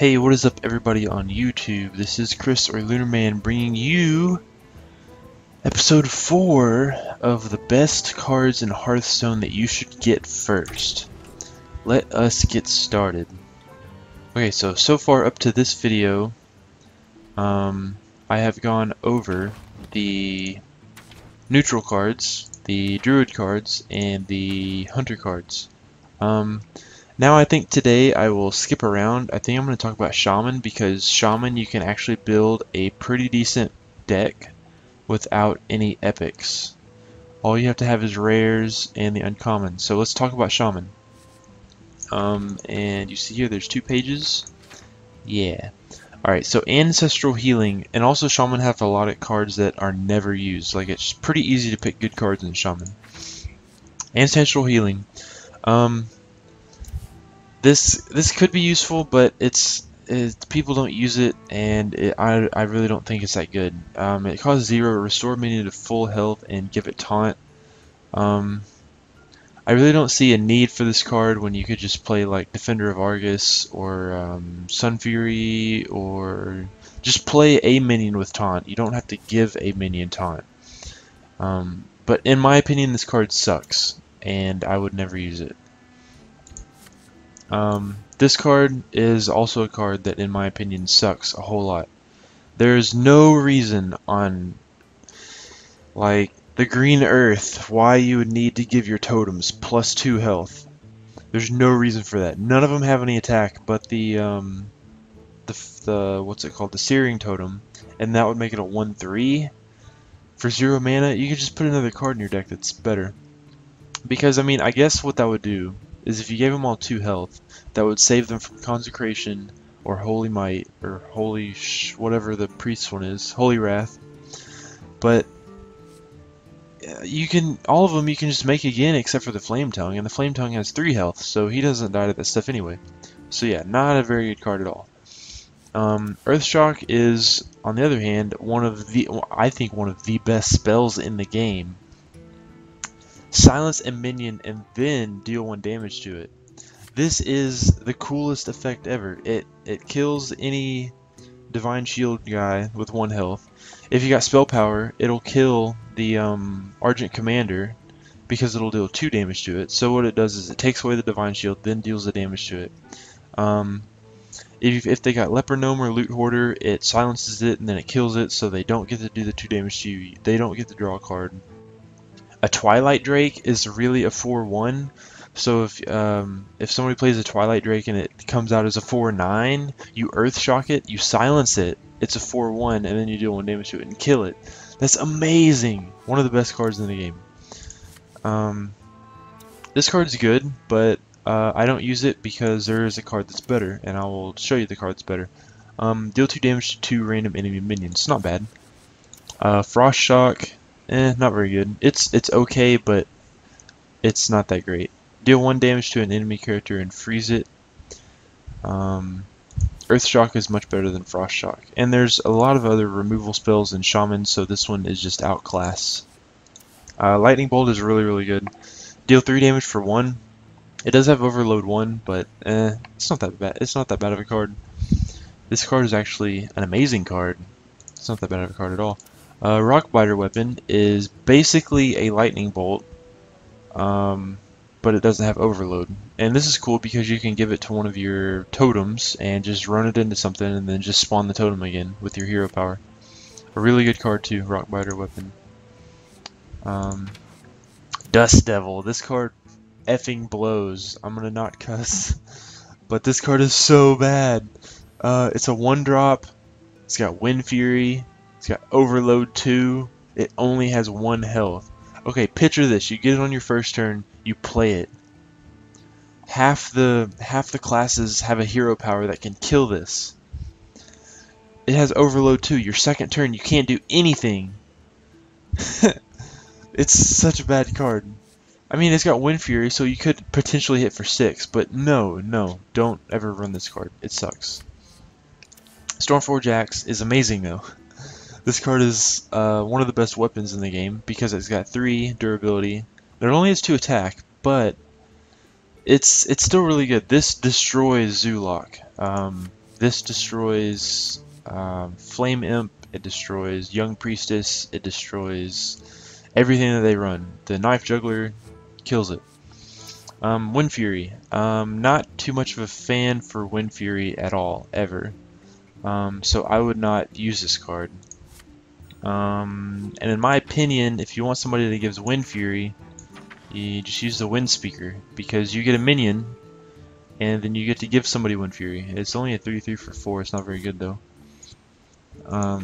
Hey, what is up everybody on YouTube? This is Chris or Lunarman bringing you episode 4 of the best cards in Hearthstone that you should get first. Let us get started. Okay, so far up to this video, I have gone over the neutral cards, the druid cards, and the hunter cards. Now I think today I will skip around. I think I'm going to talk about Shaman, because Shaman you can actually build a pretty decent deck without any epics. All you have to have is rares and the uncommon. So let's talk about Shaman. And you see here there's 2 pages. Yeah. Alright, so Ancestral Healing, and also Shaman have a lot of cards that are never used. Like, it's pretty easy to pick good cards in Shaman. Ancestral Healing. This could be useful, but people don't use it, and I really don't think it's that good. It costs 0, restore minion to full health, and give it taunt. I really don't see a need for this card when you could just play like Defender of Argus or Sun Fury, or just play a minion with taunt. You don't have to give a minion taunt. But in my opinion, this card sucks, and I would never use it. This card is also a card that, in my opinion, sucks a whole lot. There's no reason on, like, the green earth why you would need to give your totems +2 health. There's no reason for that. None of them have any attack, but the what's it called? The Searing Totem, and that would make it a 1/3 for 0 mana. You could just put another card in your deck that's better. Because I mean, I guess what that would do is if you gave them all 2 health, that would save them from Consecration or Holy Might or Holy whatever the priest one is, Holy Wrath. But you can, all of them you can just make again except for the Flame Tongue, and the Flame Tongue has 3 health, so he doesn't die to that stuff anyway. So yeah, not a very good card at all. Earthshock is, on the other hand, I think one of the best spells in the game. Silence a minion and then deal 1 damage to it. This is the coolest effect ever. It kills any Divine Shield guy with 1 health. If you got spell power, it'll kill the Argent Commander, because it'll deal 2 damage to it. So what it does is it takes away the Divine Shield, then deals the damage to it. If they got Leper Gnome or Loot Hoarder, it silences it and then it kills it, so they don't get to do the 2 damage to you. They don't get to draw a card. A Twilight Drake is really a 4/1, so if somebody plays a Twilight Drake and it comes out as a 4/9, you Earthshock it, you silence it, it's a 4/1, and then you deal 1 damage to it and kill it. That's amazing! One of the best cards in the game. This card's good, but I don't use it because there is a card that's better, and I will show you the card that's better. Deal 2 damage to 2 random enemy minions. Not bad. Frost Shock. Not very good. It's okay, but it's not that great. Deal 1 damage to an enemy character and freeze it. Earthshock is much better than Frost Shock. And there's a lot of other removal spells in Shaman, so this one is just outclass. Lightning Bolt is really good. Deal 3 damage for 1. It does have Overload 1, but it's not that bad. It's not that bad of a card. This card is actually an amazing card. It's not that bad of a card at all. Rockbiter Weapon is basically a lightning bolt, but it doesn't have overload. And this is cool because you can give it to one of your totems and just run it into something and then just spawn the totem again with your hero power. A really good card too, Rockbiter Weapon. Dust Devil. This card effing blows. I'm gonna not cuss, but this card is so bad. It's a 1-drop. It's got Wind Fury. It's got Overload 2. It only has 1 health. Okay, picture this. You get it on your first turn. You play it. Half the classes have a hero power that can kill this. It has Overload 2. Your second turn, you can't do anything. It's such a bad card. I mean, it's got Wind Fury, so you could potentially hit for 6. But no, don't ever run this card. It sucks. Stormforge Axe is amazing though. This card is one of the best weapons in the game because it's got 3 durability. It only has 2 attack, but it's still really good. This destroys Zoolock. This destroys Flame Imp, it destroys Young Priestess, it destroys everything that they run. The Knife Juggler kills it. Wind Fury. Not too much of a fan for Wind Fury at all, ever. So I would not use this card. And in my opinion, if you want somebody that gives Wind Fury, you just use the Wind Speaker, because you get a minion, and then you get to give somebody Wind Fury. It's only a 3/3 for 4, it's not very good though. But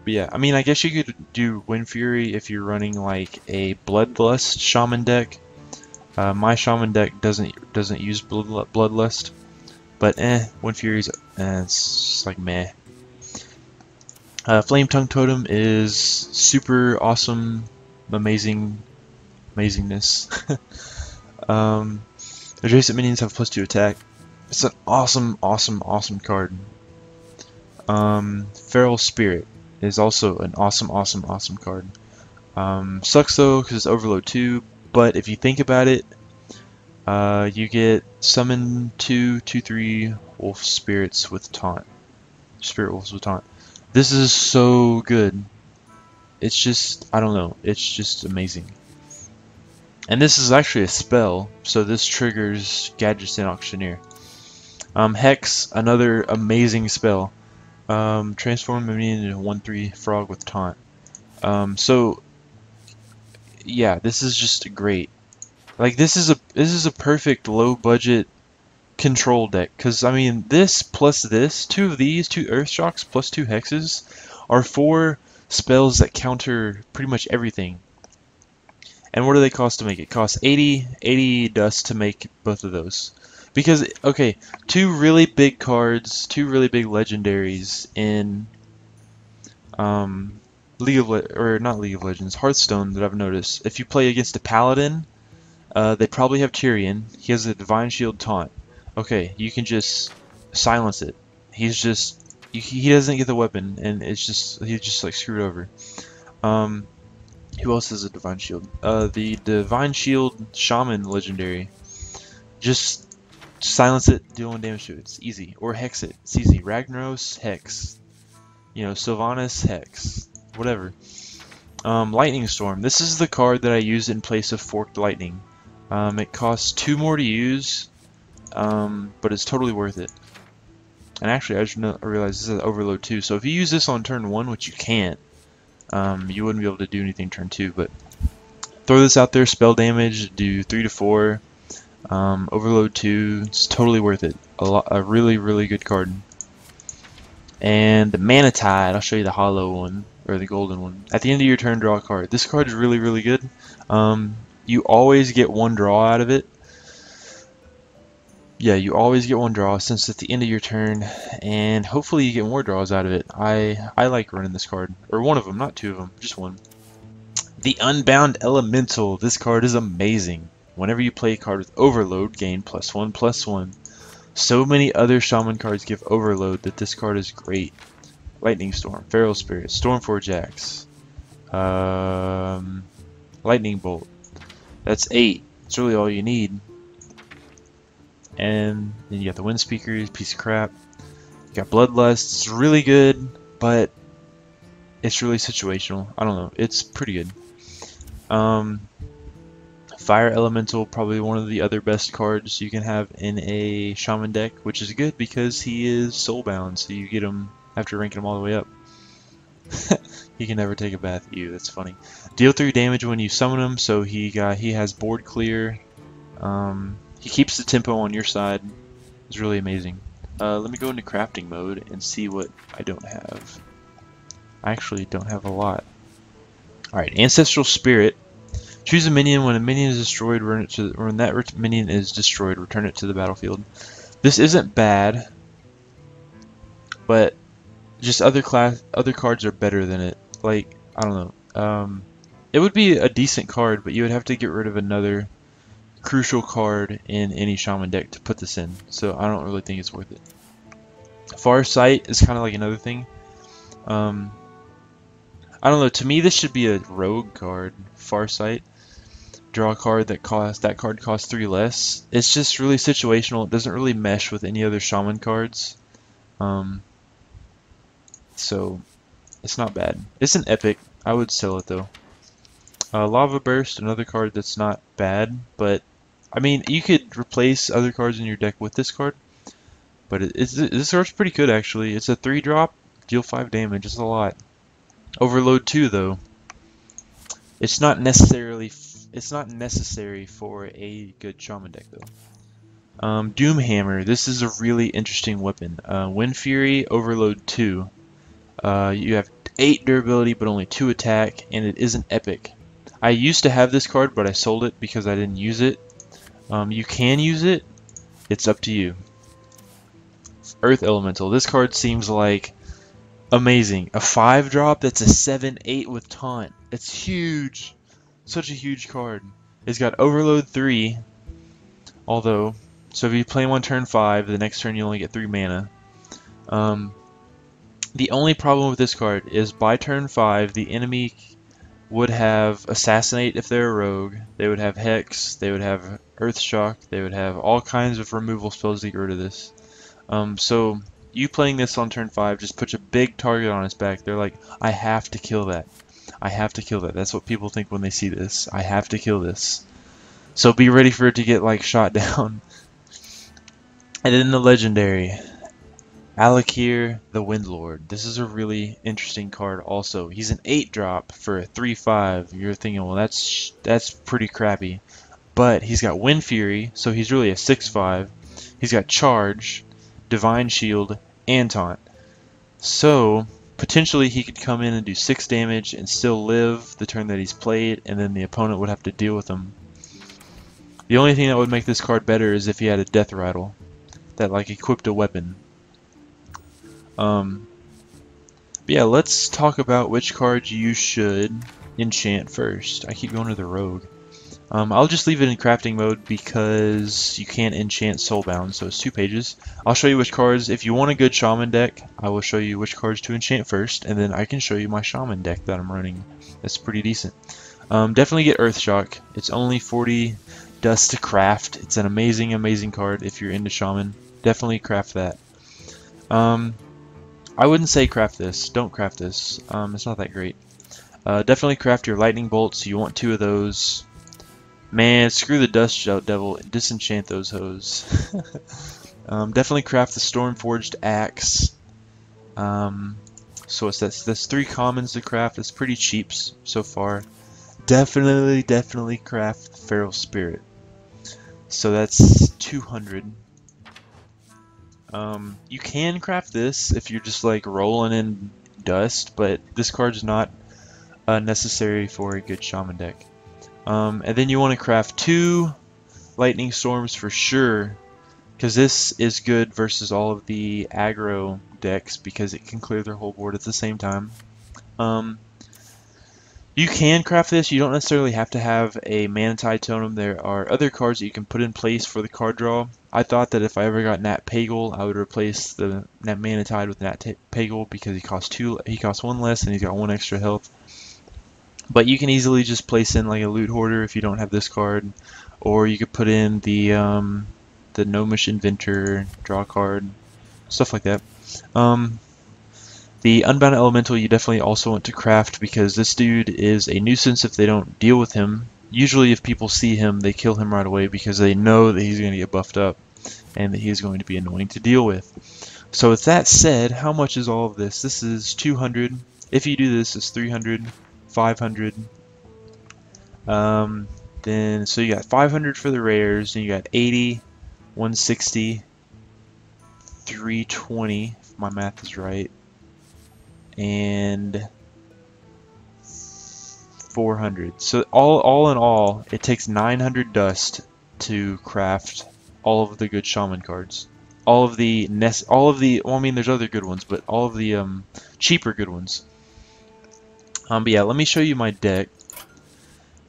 yeah, I mean, I guess you could do Wind Fury if you're running like a Bloodlust Shaman deck. My Shaman deck doesn't use Bloodlust, but Wind Fury's it's just like meh. Flame Tongue Totem is super awesome, amazingness. Adjacent minions have +2 attack. It's an awesome card. Feral Spirit is also an awesome card. Sucks though because it's Overload 2, but if you think about it, you get summon 2/2/3 wolf spirits with taunt. Spirit wolves with taunt. This is so good. It's just, I don't know, it's just amazing. And this is actually a spell, so this triggers Gadgetzan Auctioneer. Hex, another amazing spell. Transform a minion into a 1/3 frog with taunt. So yeah, this is just great. Like this is a perfect low budget control deck, because I mean this plus this, two of these, 2 Earth Shocks plus 2 Hexes are 4 spells that counter pretty much everything. And what do they cost to make? It costs 80 dust to make both of those. Because, okay, 2 really big cards, 2 really big legendaries in not League of Legends, Hearthstone that I've noticed. If you play against a Paladin, they probably have Tyrion. He has a Divine Shield taunt. Okay, you can just silence it. He doesn't get the weapon, and he's just like screwed over. Who else has a Divine Shield? The Divine Shield Shaman legendary. Just silence it, deal 1 damage to it. It's easy. Or hex it. It's easy. Ragnaros, hex. You know, Sylvanas, hex. Whatever. Lightning Storm. This is the card that I use in place of Forked Lightning. It costs 2 more to use, but it's totally worth it. And actually, I just realized this is Overload 2, so if you use this on turn 1, which you can't, you wouldn't be able to do anything turn 2, but throw this out there, spell damage, do 3 to 4, Overload 2, it's totally worth it. A really good card. And the Mana Tide, I'll show you the hollow one, or the golden one. At the end of your turn, draw a card. This card is really good. You always get 1 draw out of it. Yeah, you always get 1 draw since at the end of your turn, and hopefully you get more draws out of it. I like running this card, or one of them, not 2 of them, just 1. The Unbound Elemental. This card is amazing. Whenever you play a card with Overload, gain +1/+1. So many other Shaman cards give Overload that this card is great. Lightning Storm, Feral Spirit, Stormforge Axe, Lightning Bolt. That's 8. That's really all you need. And then you got the Wind Speaker, piece of crap. You got Bloodlust. It's really good, but it's really situational. I don't know. It's pretty good. Fire Elemental, probably one of the other best cards you can have in a Shaman deck, which is good because he is soulbound, so you get him after ranking him all the way up. He can never take a bath. Ew, that's funny. Deal 3 damage when you summon him, so he has board clear. He keeps the tempo on your side. It's really amazing. Let me go into crafting mode and see what I don't have. I actually don't have a lot. Alright, Ancestral Spirit. Choose a minion. When a minion is destroyed, when that minion is destroyed, return it to the battlefield. This isn't bad, but just other cards are better than it. Like, I don't know. It would be a decent card, but you would have to get rid of another crucial card in any Shaman deck to put this in. So I don't really think it's worth it. Farsight is kind of like another thing. I don't know. To me, this should be a rogue card. Farsight. Draw a card that card costs 3 less. It's just really situational. It doesn't really mesh with any other Shaman cards. Um, so it's not bad. It's an epic. I would sell it though. Lava Burst, another card that's not bad, but I mean, you could replace other cards in your deck with this card, but this card's pretty good actually. It's a 3-drop, deal 5 damage. It's a lot. Overload 2 though. It's not necessarily it's not necessary for a good Shaman deck though. Doomhammer. This is a really interesting weapon. Wind Fury, Overload 2. You have 8 durability but only 2 attack, and it is an epic. I used to have this card, but I sold it because I didn't use it. You can use it. It's up to you. Earth Elemental. This card seems like amazing. A 5-drop that's a 7/8 with taunt. It's huge. Such a huge card. It's got Overload 3, although, so if you play one turn 5, the next turn you only get 3 mana. The only problem with this card is by turn 5, the enemy would have Assassinate if they're a rogue, they would have Hex, they would have Earthshock, they would have all kinds of removal spells to get rid of this. So you playing this on turn 5 just puts a big target on his back. They're like, I have to kill that. I have to kill that. That's what people think when they see this. I have to kill this. So be ready for it to get like shot down. And then the legendary. Alakir the Windlord. This is a really interesting card also. He's an 8-drop for a 3/5. You're thinking, well, that's pretty crappy. But he's got Wind Fury, so he's really a 6/5. He's got Charge, Divine Shield, and Taunt. So potentially he could come in and do 6 damage and still live the turn that he's played, and then the opponent would have to deal with him. The only thing that would make this card better is if he had a Death Rattle that like equipped a weapon. But yeah, let's talk about which cards you should enchant first. I keep going to the rogue. I'll just leave it in crafting mode because you can't enchant Soulbound, so it's 2 pages. I'll show you which cards, if you want a good Shaman deck, I will show you which cards to enchant first, and then I can show you my Shaman deck that I'm running. That's pretty decent. Definitely get Earthshock. It's only 40 dust to craft. It's an amazing, amazing card if you're into Shaman. Definitely craft that. I wouldn't say craft this. Don't craft this. It's not that great. Definitely craft your lightning bolts. You want 2 of those. Man, screw the dust devil. Disenchant those hoes. Definitely craft the Stormforged axe. So that's 3 commons to craft. It's pretty cheap so far. Definitely craft the Feral Spirit. So that's 200. You can craft this if you're just like rolling in dust, but this card's not necessary for a good Shaman deck. And then you want to craft 2 Lightning Storms for sure, because this is good versus all of the aggro decks because it can clear their whole board at the same time. You can craft this. You don't necessarily have to have a Manatide Totem. There are other cards that you can put in place for the card draw. I thought that if I ever got Nat Pagal, I would replace the Nat Manatide with Nat Pagal because he costs 1 less and he's got 1 extra health. But you can easily just place in like a Loot Hoarder if you don't have this card, or you could put in the Gnomish Inventor, draw card, stuff like that. The Unbound Elemental you definitely also want to craft because this dude is a nuisance if they don't deal with him. Usually if people see him, they kill him right away because they know that he's going to get buffed up and that he's going to be annoying to deal with. So with that said, how much is all of this? This is 200. If you do this, it's 300, 500. Then so you got 500 for the rares, and you got 80, 160, 320, if my math is right, and 400. So all in all, it takes 900 dust to craft all of the good Shaman cards. Well, I mean, there's other good ones, but all of the cheaper good ones. But yeah, let me show you my deck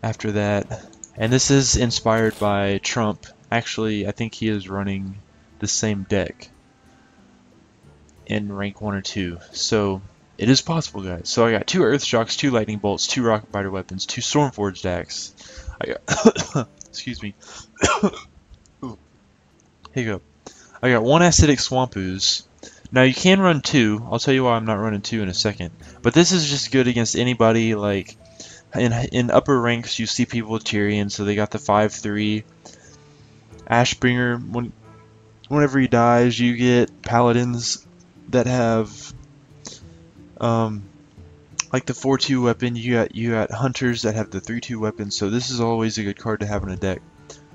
after that. And this is inspired by Trump. Actually, I think he is running the same deck in rank 1 or 2. So it is possible, guys. So I got 2 Earthshocks, 2 Lightning Bolts, 2 Rocket Biter Weapons, 2 Stormforged Axe. I got excuse me. Ooh, hiccup. I got 1 Acidic Swamp Ooze, Now you can run 2. I'll tell you why I'm not running 2 in a second. But this is just good against anybody. Like in upper ranks, you see people with Tyrion, so they got the 5/3. Ashbringer, whenever he dies, you get paladins that have like the 4/2 weapon. You got hunters that have the 3/2 weapon. So this is always a good card to have in a deck.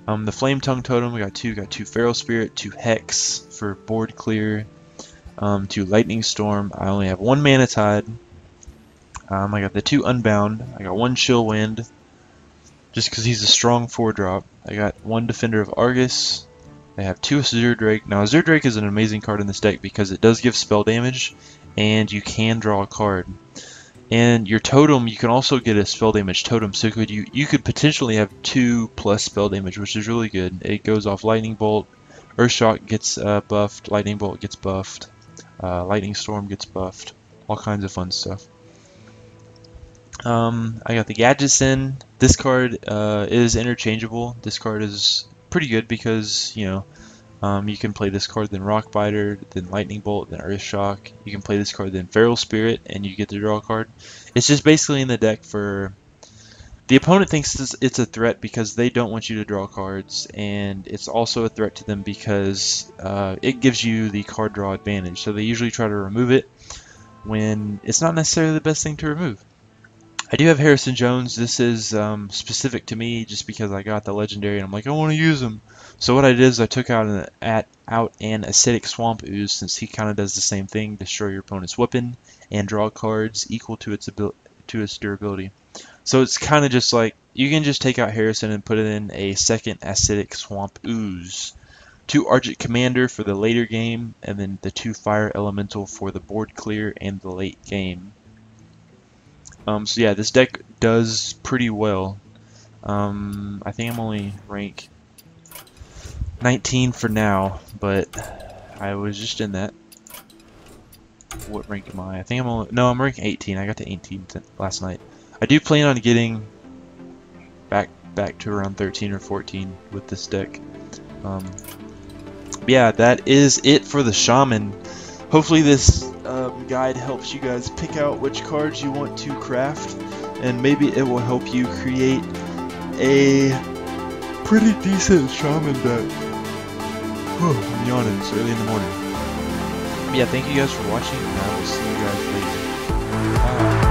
The Flame Tongue Totem, we got 2 Feral Spirit, 2 Hex for board clear, 2 Lightning Storm. I only have 1 Mana Tide. I got the 2 Unbound. I got 1 Chill Wind, just because he's a strong 4-drop. I got 1 Defender of Argus. I have 2 Azure Drake. Now Azure Drake is an amazing card in this deck because it does give spell damage, and you can draw a card. And your totem, you can also get a spell damage totem, so you could potentially have 2+ spell damage, which is really good. It goes off Lightning Bolt, Earthshock gets buffed, Lightning Bolt gets buffed, Lightning Storm gets buffed, all kinds of fun stuff. I got the Gadgetzin. This card is interchangeable. This card is pretty good because, you know, you can play this card, then Rockbiter, then Lightning Bolt, then Earthshock. You can play this card, then Feral Spirit, and you get to draw a card. It's just basically in the deck for... The opponent thinks it's a threat because they don't want you to draw cards, and it's also a threat to them because it gives you the card draw advantage. So they usually try to remove it when it's not necessarily the best thing to remove. I do have Harrison Jones. This is specific to me just because I got the legendary and I'm like, I want to use him. So what I did is I took out an Acidic Swamp Ooze, since he kind of does the same thing, destroy your opponent's weapon and draw cards equal to its durability. So it's kind of just like, you can just take out Harrison and put it in a second Acidic Swamp Ooze. 2 Argent Commander for the later game, and then the 2 Fire Elemental for the board clear and the late game. So yeah, this deck does pretty well. I think I'm only rank 19 for now, but I was just in that. What rank am I? I think I'm rank 18. I got to 18 last night. I do plan on getting back to around 13 or 14 with this deck. Yeah, that is it for the Shaman. Hopefully this guide helps you guys pick out which cards you want to craft, and maybe it will help you create a pretty decent Shaman deck. I'm yawning, it's early in the morning. Yeah, thank you guys for watching, and I will see you guys later. Bye.